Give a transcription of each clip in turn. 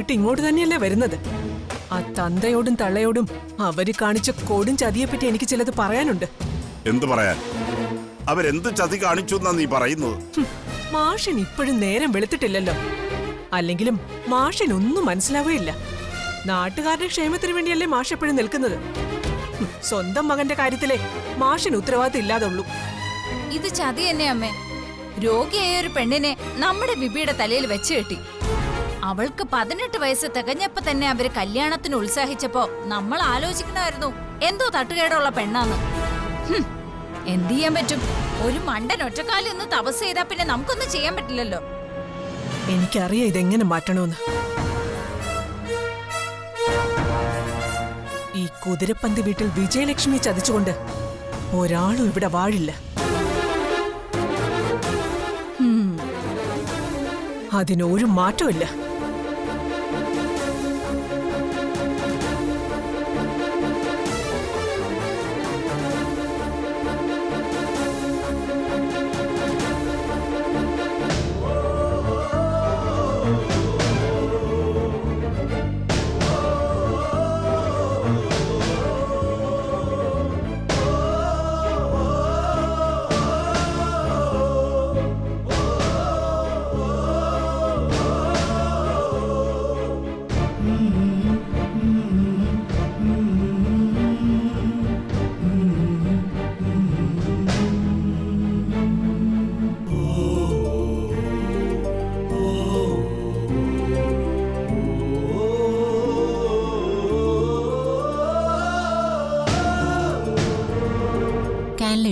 വിട്ട് ഇങ്ങോട്ട് തന്നെയല്ലേ വരുന്നത്. ആ തന്തയോടും തള്ളയോടും അവര് കാണിച്ച കൊടും ചതിയെപ്പറ്റി എനിക്ക് ചിലത് പറയാനുണ്ട്. എന്തു പറയാൻ? അവരെന്ത് ചതി കാണിച്ചു എന്നാ നീ പറയുന്നത്? മാഷിന് ഇപ്പോഴും നേരം വെളുത്തിട്ടില്ലല്ലോ. അല്ലെങ്കിലും മാഷിനൊന്നും മനസ്സിലാവുകയില്ല. നാട്ടുകാരുടെ ക്ഷേമത്തിന് വേണ്ടിയല്ലേ മാഷ് എപ്പോഴും നിൽക്കുന്നത്. സ്വന്തം മകന്റെ കാര്യത്തിലെ മാഷിന് ഉത്തരവാദിത്തം ഇല്ലാതുള്ളൂ. ഇത് ചതി തന്നെ അമ്മേ. രോഗിയായ ഒരു പെണ്ണിനെ നമ്മുടെ ബിബിയുടെ തലയിൽ വെച്ച് കെട്ടി. അവൾക്ക് 18 വയസ്സ് തികഞ്ഞപ്പോ തന്നെ അവര് കല്യാണത്തിന് ഉത്സാഹിച്ചപ്പോ നമ്മൾ ആലോചിക്കണമായിരുന്നു എന്തോ തട്ടുകേടുള്ള പെണ്ണാന്ന്. എന്ത് ചെയ്യാൻ പറ്റും? ഒരു മണ്ടൻ ഒറ്റക്കാലം ഒന്ന് തപസ് ചെയ്താ പിന്നെ നമുക്കൊന്നും ചെയ്യാൻ പറ്റില്ലല്ലോ. എനിക്കറിയാം ഇതെങ്ങനെ മാറ്റണമെന്ന്. ഈ കുതിരപ്പന്ത് വീട്ടിൽ വിജയലക്ഷ്മി ചതിച്ചുകൊണ്ട് ഒരാളും ഇവിടെ വാഴില്ല. അതിനൊരു മാറ്റമില്ല.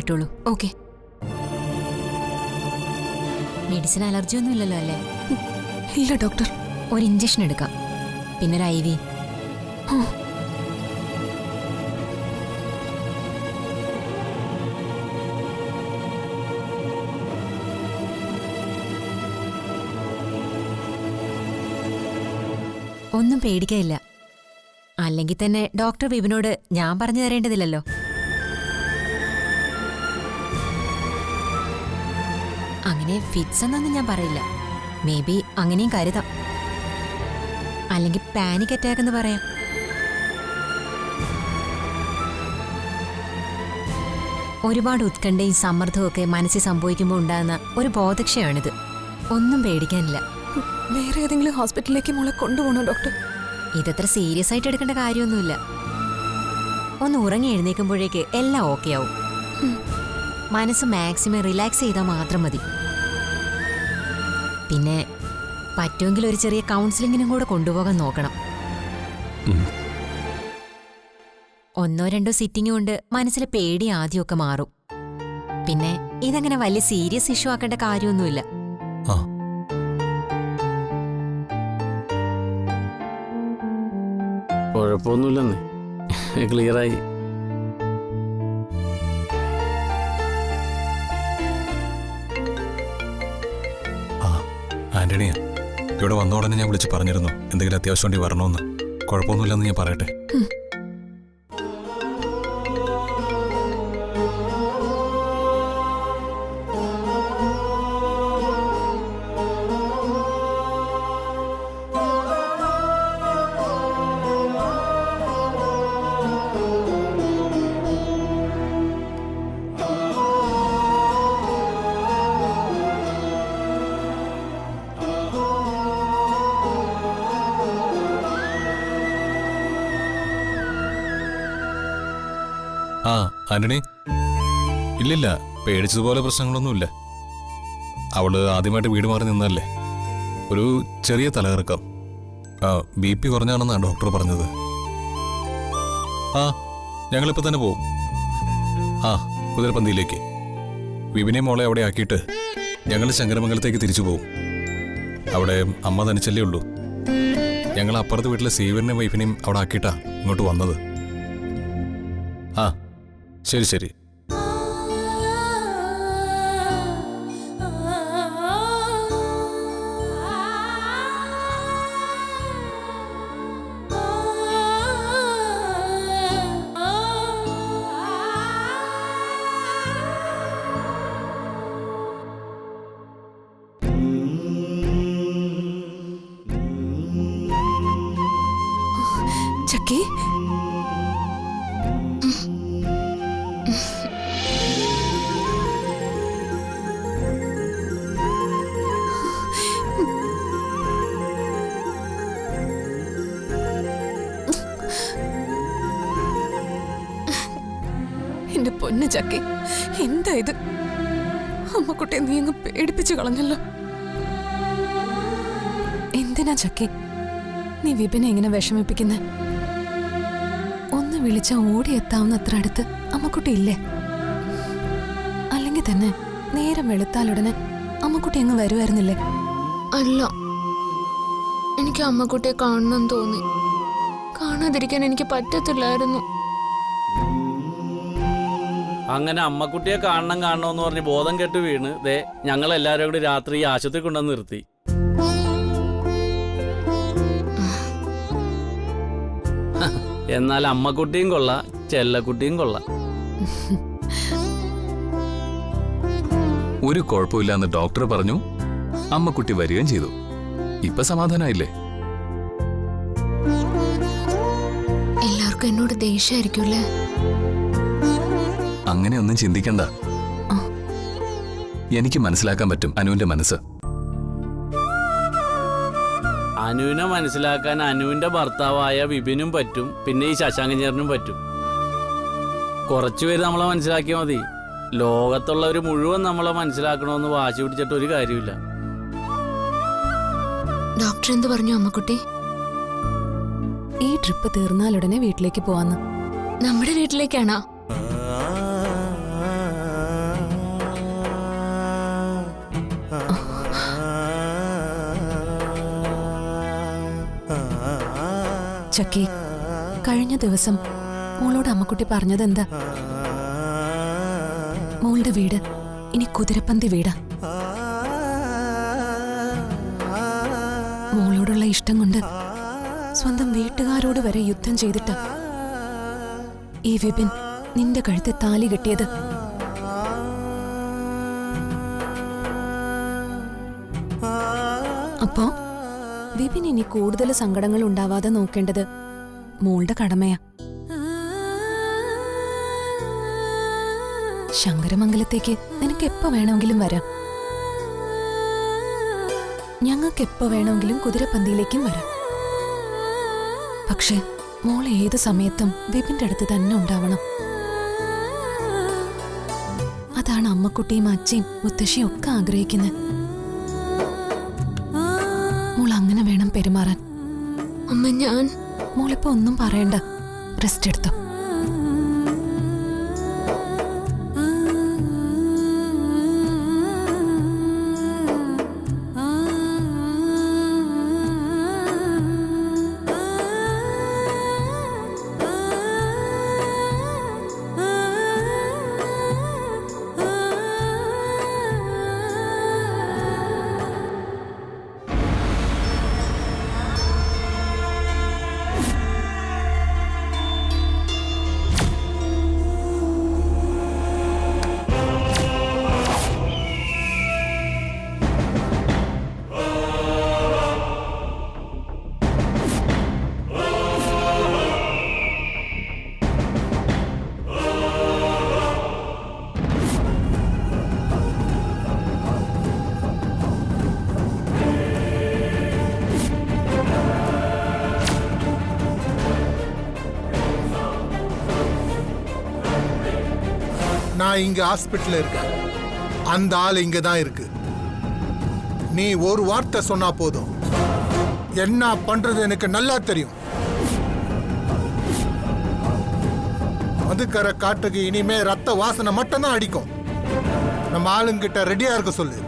ഇട്ടോളൂ. ഓക്കെ. മെഡിസിൻ അലർജി ഒന്നും ഇല്ലല്ലോ അല്ലേ? ഇല്ല ഡോക്ടർ. ഒരു ഇഞ്ചക്ഷൻ എടുക്കാം, പിന്നെ ഒരു IV. ഒന്നും പേടിക്കാനില്ല. അല്ലെങ്കിൽ തന്നെ ഡോക്ടർ വിപിനോട് ഞാൻ പറഞ്ഞു തരേണ്ടതില്ലല്ലോ. അങ്ങനെ ഫിറ്റ്സ് എന്നൊന്നും ഞാൻ പറയില്ല. മേ ബി അങ്ങനെയും കരുതാം. അല്ലെങ്കിൽ പാനിക് അറ്റാക്ക് എന്ന് പറയാം. ഒരുപാട് ഉത്കണ്ഠയും സമ്മർദ്ദവും ഒക്കെ മനസ്സിൽ സംഭവിക്കുമ്പോൾ ഉണ്ടാകുന്ന ഒരു ബോധക്ഷയാണിത്. ഒന്നും പേടിക്കാനില്ല. വേറെ ഏതെങ്കിലും ഹോസ്പിറ്റലിലേക്ക് മോളെ കൊണ്ടുപോകണോ ഡോക്ടർ? ഇതത്ര സീരിയസ് ആയിട്ട് എടുക്കേണ്ട കാര്യമൊന്നുമില്ല. ഒന്ന് ഉറങ്ങി എഴുന്നേൽക്കുമ്പോഴേക്ക് എല്ലാം ഓക്കെ ആവും. മനസ്സ് മാക്സിമം റിലാക്സ് ചെയ്താൽ മാത്രം മതി. പിന്നെ പറ്റുമെങ്കിൽ ഒരു ചെറിയ കൗൺസിലിങ്ങിനും കൂടെ കൊണ്ടുപോകാൻ നോക്കണം. 1 or 2 സിറ്റിംഗ് കൊണ്ട് മനസ്സിലെ പേടി ആദ്യമൊക്കെ മാറും. പിന്നെ ഇതങ്ങനെ വലിയ സീരിയസ് ഇഷ്യൂ ആക്കേണ്ട കാര്യമൊന്നുമില്ല. കുഴപ്പമൊന്നുമില്ലെന്നേ, ക്ലിയറായി. ആന്റണിയാ, ഇവിടെ വന്ന ഉടനെ ഞാൻ വിളിച്ച് പറഞ്ഞിരുന്നു എന്തെങ്കിലും അത്യാവശ്യം ഉണ്ടെങ്കിൽ വരണമെന്ന്. കുഴപ്പമൊന്നുമില്ലെന്ന് ഞാൻ പറയട്ടെ. ആന്റണി, ഇല്ലില്ല, പേടിച്ചതുപോലെ പ്രശ്നങ്ങളൊന്നുമില്ല. അവള് ആദ്യമായിട്ട് വീട് മാറി നിന്നല്ലേ. ഒരു ചെറിയ തലകറക്കം. BP കുറഞ്ഞാണെന്നാണ് ഡോക്ടർ പറഞ്ഞത്. ഞങ്ങളിപ്പോൾ തന്നെ പോവും. കുതിരപ്പന്തിയിലേക്ക്. വിപിനെ മോളെ അവിടെ ആക്കിയിട്ട് ഞങ്ങൾ ശങ്കരമംഗലത്തേക്ക് തിരിച്ചു പോവും. അവിടെ അമ്മ തനിച്ചല്ലേ ഉള്ളൂ. ഞങ്ങൾ അപ്പുറത്തെ വീട്ടിലെ സീവറിനെയും വൈഫിനെയും അവിടെ ആക്കിയിട്ടാ ഇങ്ങോട്ട് വന്നത്. ശരി ശരി. ചക്കി എന്റെ പൊന്നു ചക്കി, എന്താ ഇത്? അമ്മക്കുട്ടിയെ നീ അങ്ങ് പേടിപ്പിച്ചു കളഞ്ഞല്ലോ. എന്തിനാ ചക്കി നീ വിപിനെ എങ്ങനെ വിഷമിപ്പിക്കുന്നെ? ഒന്ന് വിളിച്ച ഓടിയെത്താവുന്ന അത്ര അടുത്ത് അമ്മക്കുട്ടി ഇല്ലേ? അല്ലെങ്കിൽ തന്നെ നേരം വെളുത്താലുടനെ അമ്മക്കുട്ടി അങ്ങ് വരുമായിരുന്നില്ലേ? അല്ല, എനിക്ക് അമ്മക്കുട്ടിയെ കാണണം തോന്നി. കാണാതിരിക്കാൻ എനിക്ക് പറ്റത്തില്ലായിരുന്നു. അങ്ങനെ അമ്മക്കുട്ടിയെ കാണണമെന്ന് പറഞ്ഞ് ബോധം കെട്ട് വീണ് ദേ ഞങ്ങളെല്ലാവരും കൂടി രാത്രി ഈ ആശുപത്രി കൊണ്ടുവന്ന് നിർത്തി. എന്നാൽ അമ്മക്കുട്ടിയും കൊള്ളാം, ചെല്ലക്കുട്ടിയും കൊള്ളാം. ഒരു കുഴപ്പമില്ലാന്ന് ഡോക്ടർ പറഞ്ഞു. അമ്മക്കുട്ടി വരികയും ചെയ്തു. ഇപ്പൊ സമാധാനായില്ലേ? എല്ലാവർക്കും എന്നോട് ദേഷ്യമായിരിക്കുമല്ലേ? അങ്ങനെയൊന്നും ചിന്തിക്കണ്ട. എനിക്ക് മനസ്സിലാക്കാൻ പറ്റും അനുവിന്റെ മനസ്സ്. അനുവിനെ മനസ്സിലാക്കാൻ അനുവിന്റെ ഭർത്താവായ വിപിനും പറ്റും, പിന്നെ ഈ ശശാങ്കഞ്ചേരനും പറ്റും. കുറച്ചുപേര് നമ്മളെ മനസ്സിലാക്കിയാൽ മതി. ലോകത്തുള്ളവർ മുഴുവൻ നമ്മളെ മനസ്സിലാക്കണമെന്ന് വാശി പിടിച്ചിട്ട് ഒരു കാര്യമില്ല. ഡോക്ടർ എന്ത് പറഞ്ഞു അമ്മക്കുട്ടി? ഈ ട്രിപ്പ് തീർന്നാലുടനെ വീട്ടിലേക്ക് പോവാന്ന്. നമ്മുടെ വീട്ടിലേക്കാണോ? ചക്കി, കഴിഞ്ഞ ദിവസം മോളോട് അമ്മക്കുട്ടി പറഞ്ഞതെന്താ? മോളുടെ വീട് ഇനി കുതിരപ്പന്തി വീടാ. മോളോടുള്ള ഇഷ്ടം കൊണ്ട് സ്വന്തം വീട്ടുകാരോട് വരെ യുദ്ധം ചെയ്തിട്ട് ഈ വിപിൻ നിന്റെ കഴുത്തെ താലി കെട്ടിയത്. അപ്പോ വിപിൻ ഇനി കൂടുതൽ സങ്കടങ്ങൾ ഉണ്ടാവാതെ നോക്കേണ്ടത് മോളുടെ കടമയാ. ശങ്കരമംഗലത്തേക്ക് നിനക്ക് എപ്പോ വേണമെങ്കിലും വരാം. ഞങ്ങൾക്ക് എപ്പോ വേണമെങ്കിലും കുതിരപ്പന്തിയിലേക്കും വരാം. പക്ഷെ മോൾ ഏത് സമയത്തും വിപിന്റെ അടുത്ത് തന്നെ ഉണ്ടാവണം. അതാണ് അമ്മക്കുട്ടിയും അച്ഛയും മുത്തശ്ശിയും ഒക്കെ ആഗ്രഹിക്കുന്നത്. മോൾ അങ്ങനെ വേണം പെരുമാറാൻ. അമ്മ, ഞാൻ മോളിപ്പോ ഒന്നും പറയണ്ട, റെസ്റ്റ് എടുത്തോ. நான் இங்க ஹாஸ்பிட்டல்ல இருக்கேன். அந்த ஆள் இங்க தான் இருக்கு. நீ ஒரு வார்த்தை சொன்னா போதும். என்ன பண்றது எனக்கு நல்லா தெரியும். மதுக்கரை காட்டுக்கு இனிமே ரத்த வாசனை மட்டும்தான் அடிக்கும். நம்ம ஆளுங்கிட்ட ரெடியா இருக்க சொல்லு.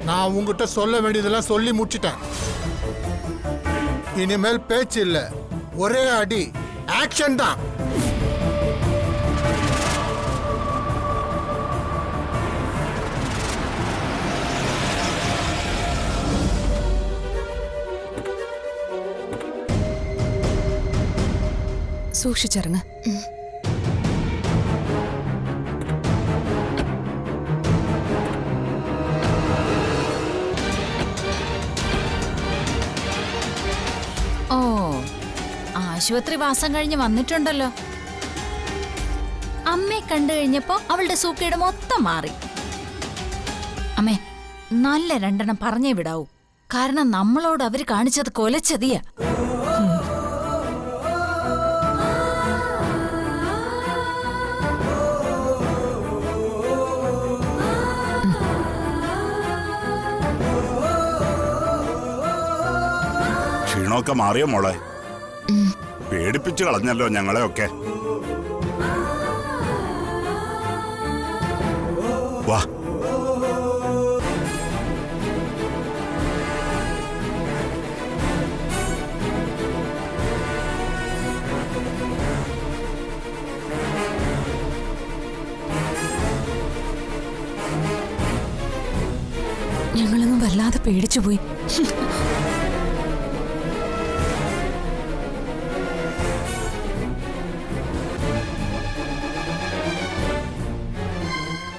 நான் உங்ககிட்ட சொல்ல வேண்டியதெல்லாம் சொல்லி முடிச்சிட்டேன். இனிமேல் பேச்சு இல்ல, ஒரே அடி, ஆக்ஷன் தான். സൂക്ഷിച്ചിറങ്ങ. ഓ, ആശുപത്രി വാസം കഴിഞ്ഞ് വന്നിട്ടുണ്ടല്ലോ. അമ്മയെ കണ്ടു കഴിഞ്ഞപ്പോ അവളുടെ സൂക്കേട് മൊത്തം മാറി. അമ്മേ, നല്ല രണ്ടെണ്ണം പറഞ്ഞേ വിടാവൂ. കാരണം നമ്മളോട് അവര് കാണിച്ചത് കൊലച്ചതിയാ. ക്ഷീണമൊക്കെ മാറിയോ മോളെ? പേടിപ്പിച്ചു കളഞ്ഞല്ലോ ഞങ്ങളെയൊക്കെ. വാ, ഞങ്ങളൊന്നും വല്ലാതെ പേടിച്ചുപോയി.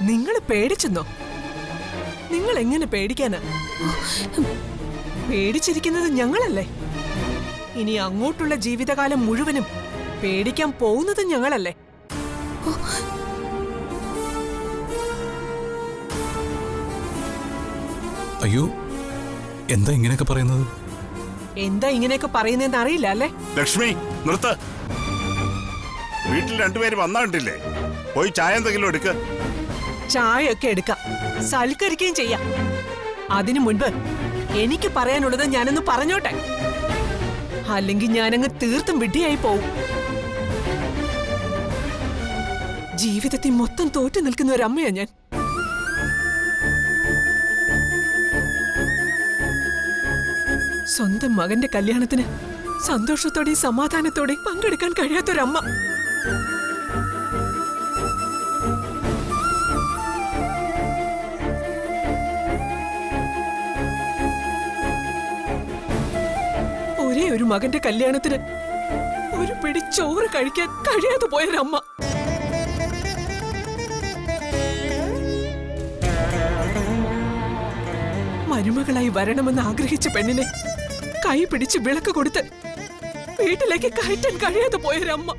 നിങ്ങൾ പേടിച്ചെന്നോ? നിങ്ങൾ എങ്ങനെ പേടിക്കാനാ? പേടിച്ചിരിക്കുന്നത് ഞങ്ങളല്ലേ? ഇനി അങ്ങോട്ടുള്ള ജീവിതകാലം മുഴുവനും പേടിക്കാൻ പോകുന്നത് ഞങ്ങളല്ലേ? അയ്യോ, എന്താ ഇങ്ങനെയൊക്കെ പറയുന്നത്? എന്താ ഇങ്ങനെയൊക്കെ പറയുന്നതെന്ന് അറിയില്ല അല്ലേ? ലക്ഷ്മി നിർത്ത്. വീട്ടിൽ രണ്ടുപേര് വന്നാണ്ടില്ലേ? പോയി ചായ എന്തെങ്കിലും എടുക്ക്. ചായയൊക്കെ എടുക്കാം, സൽക്കരിക്കുകയും ചെയ്യാം. അതിനു മുൻപ് എനിക്ക് പറയാനുള്ളത് ഞാനൊന്ന് പറഞ്ഞോട്ടെ. അല്ലെങ്കിൽ ഞാനങ്ങ് തീർത്തും വിഡ്ഢിയായി പോവും. ജീവിതത്തിൽ മൊത്തം തോറ്റു നിൽക്കുന്ന ഒരു അമ്മയാ ഞാൻ. സ്വന്തം മകന്റെ കല്യാണത്തിന് സന്തോഷത്തോടെയും സമാധാനത്തോടെയും പങ്കെടുക്കാൻ കഴിയാത്തൊരമ്മ. ഒരേ ഒരു മകന്റെ കല്യാണത്തിന് ഒരു പിടി ചോറ് കഴിക്കാൻ കഴിയാതെ പോയൊരമ്മ. മരുമകളായി വരണമെന്ന് ആഗ്രഹിച്ച പെണ്ണിനെ കൈ പിടിച്ച് വിളക്ക് കൊടുത്ത് വീട്ടിലേക്ക് കയറ്റാൻ കഴിയാതെ പോയൊരമ്മ.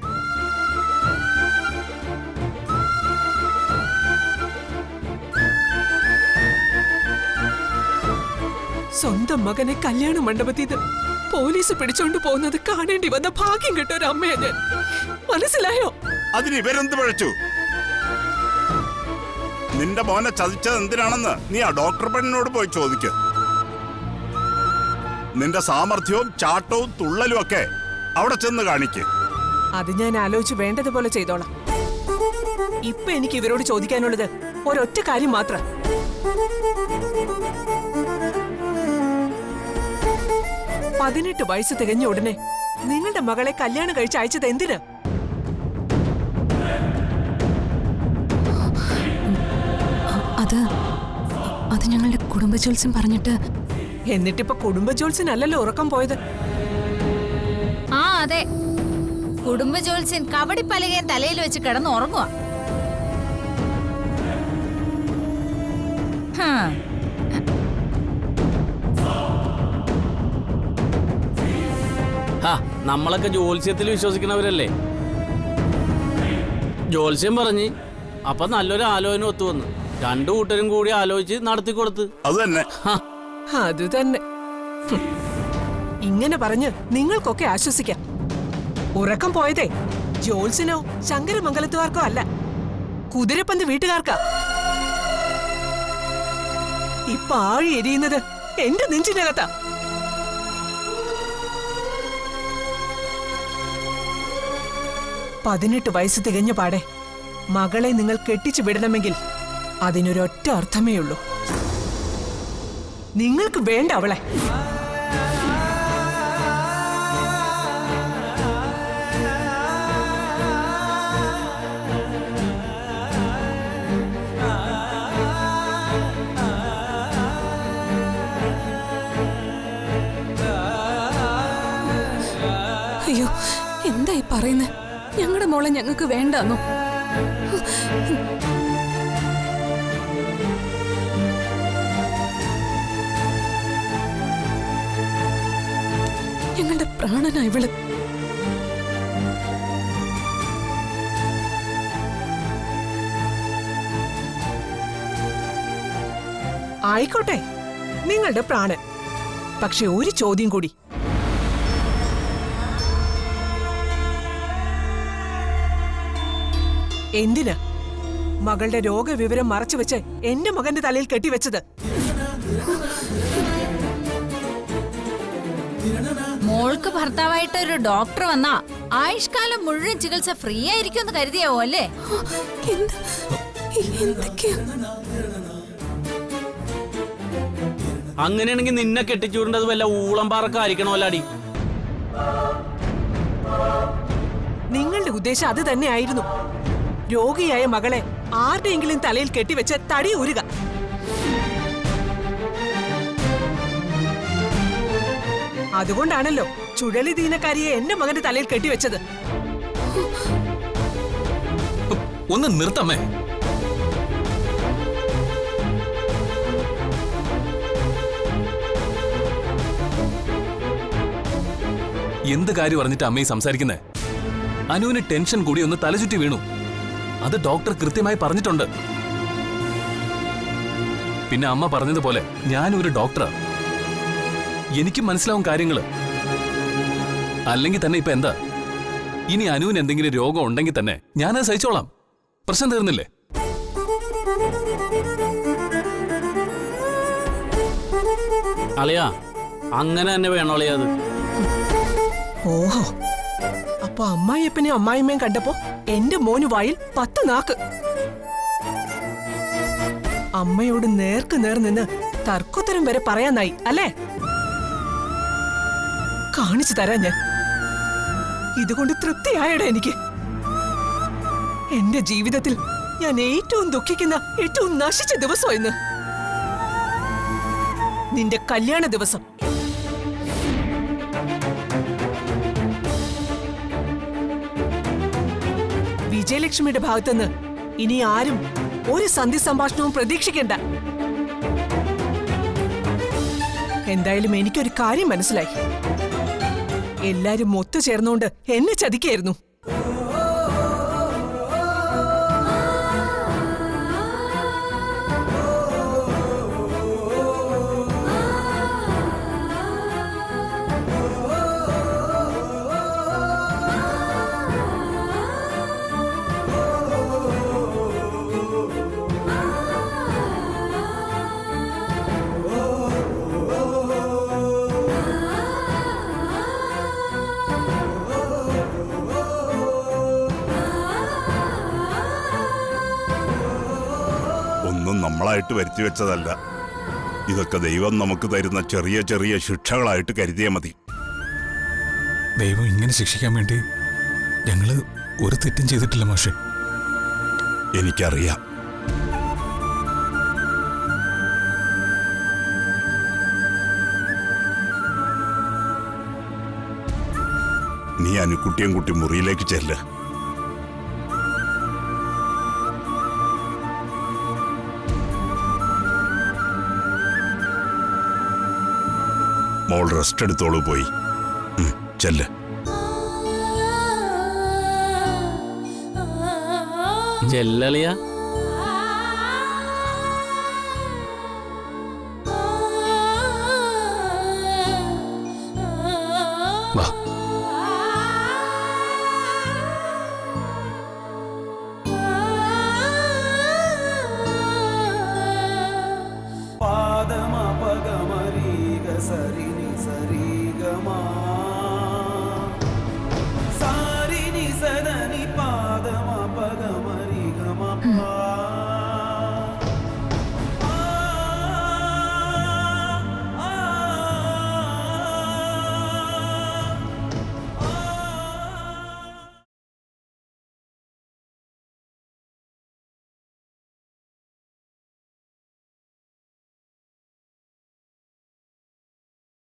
സ്വന്തം മകനെ കല്യാണ മണ്ഡപത്തിൽ പോലീസ് പിടിച്ചോണ്ട് പോകുന്നത് കാണേണ്ടി വന്ന ഭാഗ്യം കിട്ടിയ ഒരു അമ്മയാ ഞാൻ. മനസ്സിലായോ? അതിന് ഇവരെന്ത് പഴച്ചു? നിന്റെ മോനെ ചതിച്ചത് എന്തിനാണെന്ന് നീ ആ ഡോക്ടർ പെണ്ണിനോട് പോയി ചോദിക്ക്. നിന്റെ സാമർഥ്യവും ചാട്ടവും തുള്ളലും ഒക്കെ അവിടെ ചെന്ന് കാണിക്ക്. അത് ഞാൻ ആലോചിച്ച് വേണ്ടതുപോലെ ചെയ്തോളാം. ഇപ്പൊ എനിക്ക് ഇവരോട് ചോദിക്കാനുള്ളത് ഒരൊറ്റ കാര്യം മാത്രം. 18 വയസ്സ് തികഞ്ഞ ഉടനെ നിങ്ങളുടെ മകളെ കല്യാണം കഴിച്ച് അയച്ചത് എന്തിനാ? അത് ഞങ്ങളുടെ കുടുംബജോത്സ്യം പറഞ്ഞിട്ട്. എന്നിട്ടിപ്പോ കുടുംബജോത്സ്യനല്ലല്ലോ ഉറക്കം പോയത്. ആ അതെ, കുടുംബജോത്സ്യൻ കവടിപ്പലകയും തലയിൽ വെച്ച് കിടന്ന് ഉറങ്ങുക. നമ്മളൊക്കെ ജ്യോത്സ്യത്തിൽ വിശ്വസിക്കുന്നവരല്ലേ? ജ്യോത്സ്യം പറഞ്ഞ് അപ്പൊ നല്ലൊരു ആലോചന ഒത്തുവന്നു. രണ്ടു കൂട്ടരും കൂടി ആലോചിച്ച് നടത്തിക്കൊടുത്ത്. അത് തന്നെ. അത് തന്നെ. ഇങ്ങനെ പറഞ്ഞ് നിങ്ങൾക്കൊക്കെ ആശ്വസിക്കാം. ഉറക്കം പോയതേ ജോത്സ്യനോ ശങ്കരമംഗലത്തുകാർക്കോ അല്ല, കുതിരപ്പന്ത് വീട്ടുകാർക്കാ. ഇപ്പൊ ആഴി എരിയുന്നത് എന്റെ നെഞ്ചിനകത്താ. പതിനെട്ട് വയസ്സ് തികഞ്ഞ പാടെ മകളെ നിങ്ങൾ കെട്ടിച്ചു വിടണമെങ്കിൽ അതിനൊരൊറ്റ അർത്ഥമേ ഉള്ളൂ. നിങ്ങൾക്ക് വേണ്ട അവളെ. അയ്യോ, എന്തായി പറയുന്നേ? ഞങ്ങളുടെ മോളെ ഞങ്ങൾക്ക് വേണ്ടെന്നോ? ഞങ്ങളുടെ പ്രാണനാ ഇവള്. ആയിക്കോട്ടെ, നിങ്ങളുടെ പ്രാണൻ. പക്ഷെ ഒരു ചോദ്യം കൂടി. എന്തിനാ മകളുടെ രോഗവിവരം മറച്ചുവെച്ച് എന്റെ മകന്റെ തലയിൽ കെട്ടിവെച്ചത്? മോൾക്ക് ഭർത്താവായിട്ട് ഒരു ഡോക്ടർ വന്നാ ആയുഷ്കാലം മുഴുവൻ ചികിത്സ ഫ്രീ ആയിരിക്കുമെന്ന് കരുതിയാവോ അല്ലേ? അങ്ങനെയാണെങ്കിൽ നിന്നെ കെട്ടിച്ചൂടേണ്ടത് വല്ല ഊളംപാറക്കായിരിക്കണമല്ലാടി. നിങ്ങളുടെ ഉദ്ദേശം അത് തന്നെയായിരുന്നു. രോഗിയായ മകളെ ആരുടെയെങ്കിലും തലയിൽ കെട്ടിവെച്ച് തടി ഊരുക. അതുകൊണ്ടാണല്ലോ ചുഴലി ദീനക്കാരിയെ എന്റെ മകന്റെ തലയിൽ കെട്ടിവെച്ചത്. ഒന്ന് നിർത്തമ്മേ. എന്ത് കാര്യം പറഞ്ഞിട്ട് അമ്മയെ സംസാരിക്കുന്നേ? അനുവിന് ടെൻഷൻ കൂടി ഒന്ന് തലചുറ്റി വീണു. അത് ഡോക്ടർ കൃത്യമായി പറഞ്ഞിട്ടുണ്ട്. പിന്നെ അമ്മ പറഞ്ഞതുപോലെ ഞാനൊരു ഡോക്ടറാ, എനിക്കും മനസ്സിലാവും കാര്യങ്ങള്. അല്ലെങ്കിൽ തന്നെ ഇപ്പൊ എന്താ, ഇനി അനുവിന് എന്തെങ്കിലും രോഗം ഉണ്ടെങ്കിൽ തന്നെ ഞാനത് സഹിച്ചോളാം. പ്രശ്നം തീർന്നില്ലേ? അളിയാ, അങ്ങനെ തന്നെ വേണോ അളിയാ അത്? ഓഹോ, അപ്പൊ അമ്മായിയപ്പനെയും അമ്മായിമ്മയും കണ്ടപ്പോ എന്റെ മോന് വായിൽ 10 നാക്ക്. അമ്മയോട് നേർക്ക് നേർ നിന്ന് തർക്കുത്തരം വരെ പറയാനായി അല്ലേ? കാണിച്ചു തരാം ഞാൻ. ഇതുകൊണ്ട് തൃപ്തിയായടാ എനിക്ക്. എന്റെ ജീവിതത്തിൽ ഞാൻ ഏറ്റവും ദുഃഖിക്കുന്ന, ഏറ്റവും നശിച്ച ദിവസം ഇന്ന്. നിന്റെ കല്യാണ ദിവസം. വിജയലക്ഷ്മിയുടെ ഭാഗത്തുനിന്ന് ഇനി ആരും ഒരു സന്ധി സംഭാഷണവും പ്രതീക്ഷിക്കേണ്ട. എന്തായാലും എനിക്കൊരു കാര്യം മനസ്സിലായി. എല്ലാരും ഒത്തുചേർന്നുകൊണ്ട് എന്നെ ചതിക്കായിരുന്നു. നമ്മളായിട്ട് വരുത്തി വെച്ചതല്ല. ഇതൊക്കെ ദൈവം നമുക്ക് തരുന്ന ചെറിയ ചെറിയ ശിക്ഷകളായിട്ട് കരുതിയാൽ മതി. ദൈവം ഇങ്ങനെ ശിക്ഷിക്കാൻ വേണ്ടി ഞങ്ങള് ഒരു തെറ്റും ചെയ്തിട്ടില്ല മാഷെ. എനിക്കറിയാം. നീ അനുക്കുട്ടിയും കുട്ടി മുറിയിലേക്ക് ചെല്ല്. മോൾ റെസ്റ്റ് എടുത്തോളൂ, പോയി ചെല്ല്. ചെല്ലളിയ. വാ.